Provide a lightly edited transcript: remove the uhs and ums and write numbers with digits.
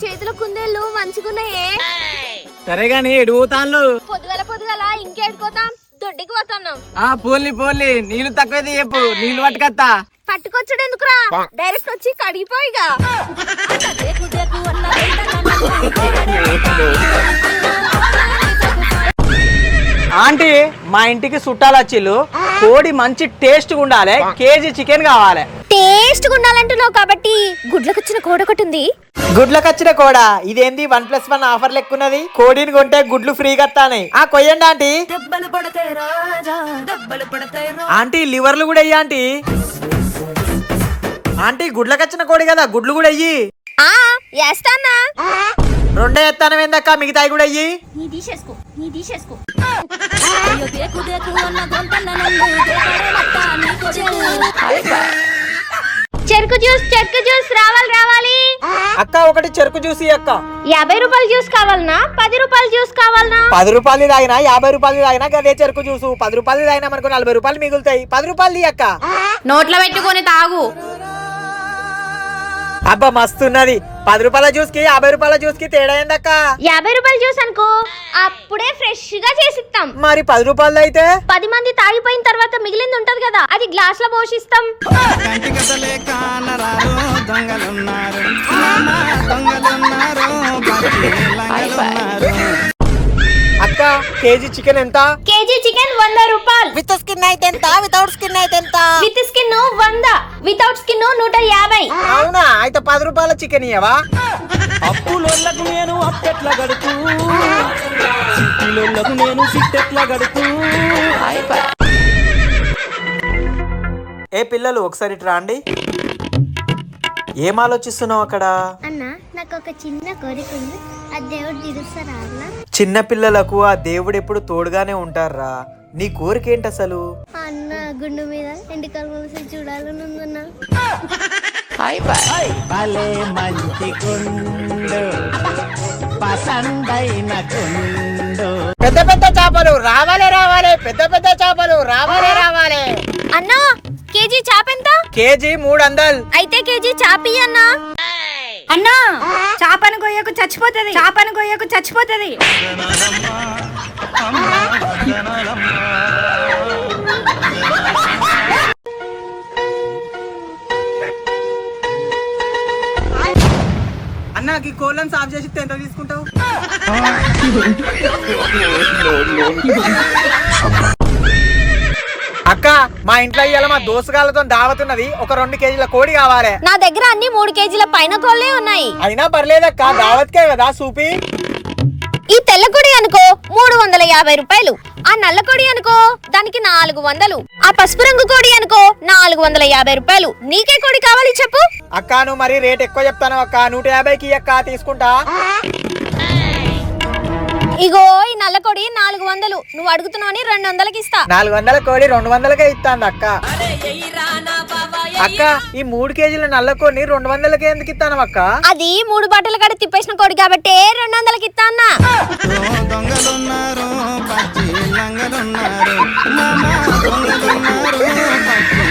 చేతిలో కుందేళ్ళు మంచిగున్నాయే. సరే గాని ఎడుగుతాను పొద్దుగల ఇంకేడుకోతాం, దొడ్డికి పోతున్నాం. పోన్లీ నీళ్లు తక్కువైతే చెప్పు, నీళ్లు పట్టుకత్తా. పట్టుకొచ్చాడు ఎందుకురా, డైరెక్ట్ వచ్చి కడిగిపోయిగా. ఆంటీ మా ఇంటికి చుట్టాలు వచ్చిళ్ళు, కోడి మంచి టేస్ట్ ఉండాలి, కేజీ చికెన్ కావాలి. టేస్ట్ ఉండాలంటున్నావు కాబట్టి గుడ్లకొచ్చిన కోడ ఒకటి ఉంది. గుడ్లకు వచ్చిన కోడ ఇదేంది 1+1 ఆఫర్ లెక్కున్నది. కోడిని కొంటే గుడ్లు ఫ్రీగా వస్తాయి. కొయ్యండి ఆంటీ. ఆంటీ లివర్లు కూడా అయ్యి ఆంటీ. ఆంటీ గుడ్లకు వచ్చిన కోడి కదా, గుడ్లు కూడా అయ్యి. వేస్తానా? రెండే ఎత్తానం ఏందక్క, మిగతాయి కూడా అయ్యి. నీ తీసేసుకో. చెరుకు జ్యూస్ రావాలి. అక్క ఒకటి చెరుకు జ్యూస్ అక్క. 50 రూపాయల జ్యూస్ కావాలనా, 10 రూపాయల జ్యూస్ కావాలనా? 10 రూపాయలు తాగినా 50 రూపాయలు తాగినా అదే చెరుకు జ్యూస్. 10 రూపాయలు తాగినా మనకు 40 రూపాయలు మిగులుతాయి. 10 రూపాయలు అక్క. నోట్లో పెట్టుకొని తాగు. అబ్బా మస్తున్నది. 10 రూపాయల జ్యూస్ కి 50 రూపాయల జ్యూస్ కి తేడా ఏందక్క? 50 రూపాయల జ్యూస్ అనుకో, అప్పుడే ఫ్రెష్ గా చేసిస్తాం. మరి 10 రూపాయలు అయితే 10 మంది తాగిపోయిన తర్వాత మిగిలింది ఉంటది కదా, అది గ్లాస్ లో పోషిస్తాం. అక్క కేజీ చికెన్ ఎంత? కేజీ చికెన్ 100 రూపాయలు. విత్ స్కిన్ అయితే ఎంత? వితౌట్ స్కిన్ అయితే ఎంత? With skin 100, without skin 150. అవునా, అయితే 10 రూపాయల చికెన్ ఇయ్యవా? అప్పులోళ్ళకు నేను అప్పెట్ల గడుపు, సిటీలోళ్ళకు నేను సిట్టెట్ల గడుపు. ఏ పిల్లలు ఒకసారి ఇటు రాండి. ఏం ఆలోచిస్తున్నావు అక్కడ? అన్న నాకు ఒక చిన్న కోరిక ఉంది, ఆ దేవుడు తీరుస్తారా? చిన్న పిల్లలకు ఆ దేవుడు ఎప్పుడు తోడుగానే ఉంటారా. నీ కోరిక ఏంటి అసలు? అన్న గుండు మీద ఎండికలు మూసి చూడాలని ఉందన్న. భలే మంచి గుండు, పసందైన గుండు. పెద్ద పెద్ద చేపలు రావాలి, పెద్ద చేపలు రావాలి. అన్న కేజీ చాప ఎంత? కేజీ 300. అయితే కేజీ చాపి అన్న. అన్నా చాపను గొయ్యకు చచ్చిపోతుంది. అన్నకి కోళ్ళని సాఫ్ చేసి ఎంత తీసుకుంటావు? అక్క మా ఇంట్లో ఇవాళ మా దోసగాళ్ళతో దావతున్నది. ఒక 2 కేజీల కోడి కావాలి. నా దగ్గర అన్ని 3 కేజీల పైన కోళ్ళే ఉన్నాయి. అయినా పర్లేదక్క, దావత్కే కదా సూపి. ఈ తెల్ల కొడి అనుకో 350 రూపాయలు, ఆ నల్ల కొడి అనుకో దానికి 400, ఆ పసుపు రంగు కోడి అనుకో 450 రూపాయలు. నీకే కోడి కావాలి చెప్పు. అక్క నువ్వు మరి రేట్ ఎక్కువ చెప్తాను అక్క. 150కి అక్క తీసుకుంటా. ఇగో ఈ నల్ల కొడి 400, నువ్వు అడుగుతున్నావని 200కి ఇస్తా. 400 కోడి 200కే ఇస్తాంది అక్క. అక్క ఈ 3 కేజీల నల్ల కోడిని 200కే ఎందుకు ఇస్తాను అక్క? అది 3 బట్టలు కడ తిప్పేసిన కోడి కాబట్టి 200కి ఇస్తా అన్న. దొంగలున్నారు, పచ్చి లంగలున్నారు, మామ దొంగలున్నారు, పచ్చి